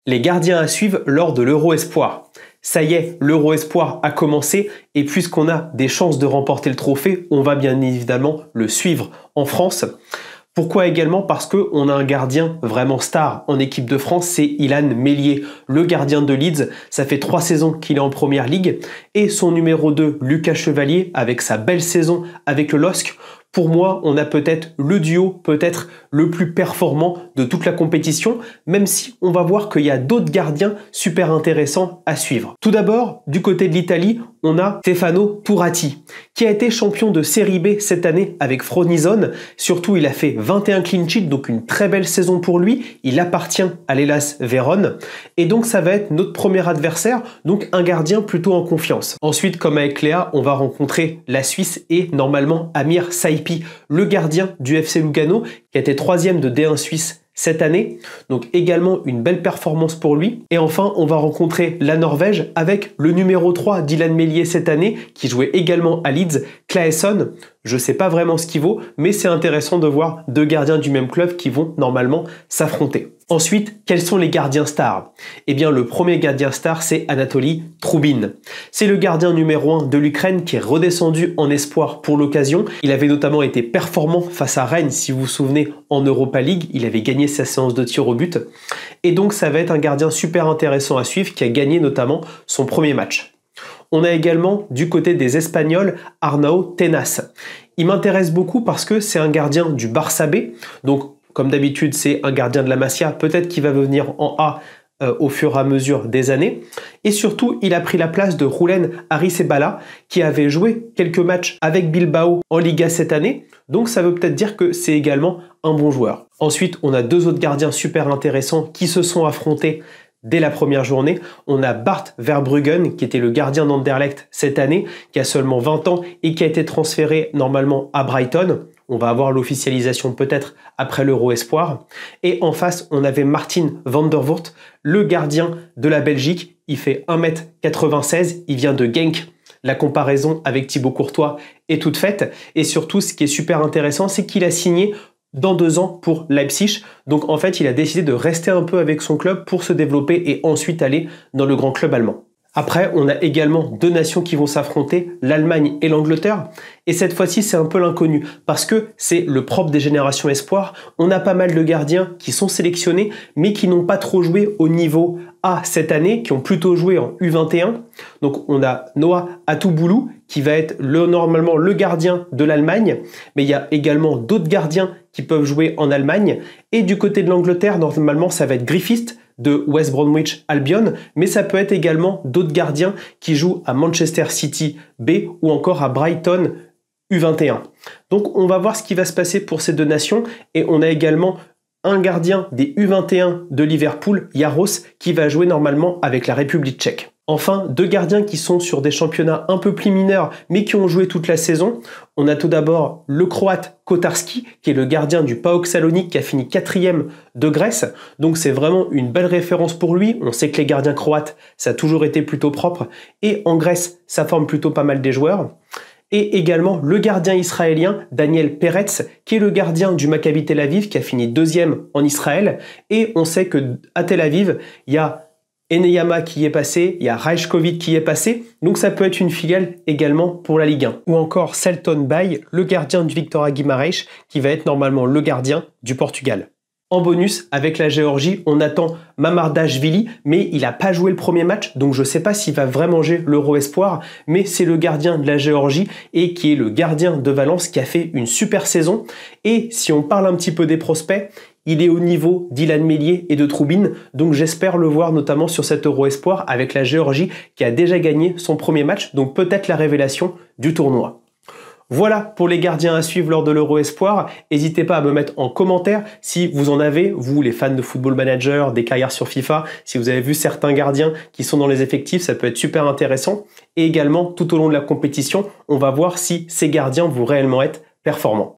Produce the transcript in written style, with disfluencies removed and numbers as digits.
Les gardiens à suivre lors de l'Euro Espoir. Ça y est, l'Euro Espoir a commencé et puisqu'on a des chances de remporter le trophée, on va bien évidemment le suivre en France. Pourquoi également? Parce qu'on a un gardien vraiment star en équipe de France, c'est Illan Meslier, le gardien de Leeds. Ça fait 3 saisons qu'il est en première ligue. Et son numéro 2, Lucas Chevalier, avec sa belle saison avec le LOSC. Pour moi, on a peut-être le duo, peut-être le plus performant de toute la compétition, même si on va voir qu'il y a d'autres gardiens super intéressants à suivre. Tout d'abord, du côté de l'Italie, on a Stefano Turati, qui a été champion de Série B cette année avec Frosinone. Surtout, il a fait 21 clean sheets, donc une très belle saison pour lui. Il appartient à l'Hellas Vérone. Et donc, ça va être notre premier adversaire, donc un gardien plutôt en confiance. Ensuite, comme avec Léa, on va rencontrer la Suisse et normalement Amir Saipi, le gardien du FC Lugano, qui a été 3e de D1 Suisse cette année, donc également une belle performance pour lui. Et enfin, on va rencontrer la Norvège avec le numéro 3 d'Illan Meslier cette année, qui jouait également à Leeds, Claesson. Je ne sais pas vraiment ce qu'il vaut, mais c'est intéressant de voir deux gardiens du même club qui vont normalement s'affronter. Ensuite, quels sont les gardiens stars? Eh bien, le premier gardien star, c'est Anatoly Troubine. C'est le gardien numéro 1 de l'Ukraine qui est redescendu en espoir pour l'occasion. Il avait notamment été performant face à Rennes, si vous vous souvenez, en Europa League. Il avait gagné sa séance de tir au but. Et donc, ça va être un gardien super intéressant à suivre qui a gagné notamment son premier match. On a également, du côté des Espagnols, Arnau Tenas. Il m'intéresse beaucoup parce que c'est un gardien du Barça B, donc comme d'habitude, c'est un gardien de la Masia, peut-être qu'il va venir en A au fur et à mesure des années. Et surtout, il a pris la place de Roulen Arrizabalaga, qui avait joué quelques matchs avec Bilbao en Liga cette année. Donc ça veut peut-être dire que c'est également un bon joueur. Ensuite, on a deux autres gardiens super intéressants qui se sont affrontés dès la première journée. On a Bart Verbruggen, qui était le gardien d'Anderlecht cette année, qui a seulement 20 ans et qui a été transféré normalement à Brighton. On va avoir l'officialisation peut-être après l'Euro Espoir. Et en face, on avait Martin van der Voort, le gardien de la Belgique. Il fait 1m96, il vient de Genk. La comparaison avec Thibaut Courtois est toute faite. Et surtout, ce qui est super intéressant, c'est qu'il a signé dans 2 ans pour Leipzig. Donc en fait, il a décidé de rester un peu avec son club pour se développer et ensuite aller dans le grand club allemand. Après, on a également deux nations qui vont s'affronter, l'Allemagne et l'Angleterre. Et cette fois-ci, c'est un peu l'inconnu parce que c'est le propre des générations espoirs. On a pas mal de gardiens qui sont sélectionnés, mais qui n'ont pas trop joué au niveau A cette année, qui ont plutôt joué en U21. Donc, on a Noah Atuboulou, qui va être normalement le gardien de l'Allemagne. Mais il y a également d'autres gardiens qui peuvent jouer en Allemagne. Et du côté de l'Angleterre, normalement, ça va être Griffiths, de West Bromwich Albion, mais ça peut être également d'autres gardiens qui jouent à Manchester City B ou encore à Brighton U21. Donc on va voir ce qui va se passer pour ces deux nations et on a également un gardien des U21 de Liverpool, Jaros, qui va jouer normalement avec la République tchèque. Enfin, deux gardiens qui sont sur des championnats un peu plus mineurs, mais qui ont joué toute la saison. On a tout d'abord le Croate Kotarski, qui est le gardien du PAOK Salonique, qui a fini 4e de Grèce. Donc c'est vraiment une belle référence pour lui. On sait que les gardiens croates, ça a toujours été plutôt propre. Et en Grèce, ça forme plutôt pas mal des joueurs. Et également le gardien israélien Daniel Peretz, qui est le gardien du Maccabi Tel Aviv, qui a fini 2e en Israël. Et on sait que à Tel Aviv, il y a Eneyama qui y est passé, il y a Rajkovic qui y est passé, donc ça peut être une filiale également pour la Ligue 1. Ou encore Selton Bay, le gardien du Victoria Guimarães, qui va être normalement le gardien du Portugal. En bonus, avec la Géorgie, on attend Mamardashvili, mais il n'a pas joué le premier match, donc je ne sais pas s'il va vraiment jouer l'Euro Espoir, mais c'est le gardien de la Géorgie et qui est le gardien de Valence qui a fait une super saison. Et si on parle un petit peu des prospects, il est au niveau d'Illan Meslier et de Troubine, donc j'espère le voir notamment sur cet Euro Espoir avec la Géorgie qui a déjà gagné son premier match, donc peut-être la révélation du tournoi. Voilà pour les gardiens à suivre lors de l'Euro Espoir. N'hésitez pas à me mettre en commentaire si vous en avez, vous les fans de Football Manager, des carrières sur FIFA, si vous avez vu certains gardiens qui sont dans les effectifs, ça peut être super intéressant. Et également, tout au long de la compétition, on va voir si ces gardiens vont réellement être performants.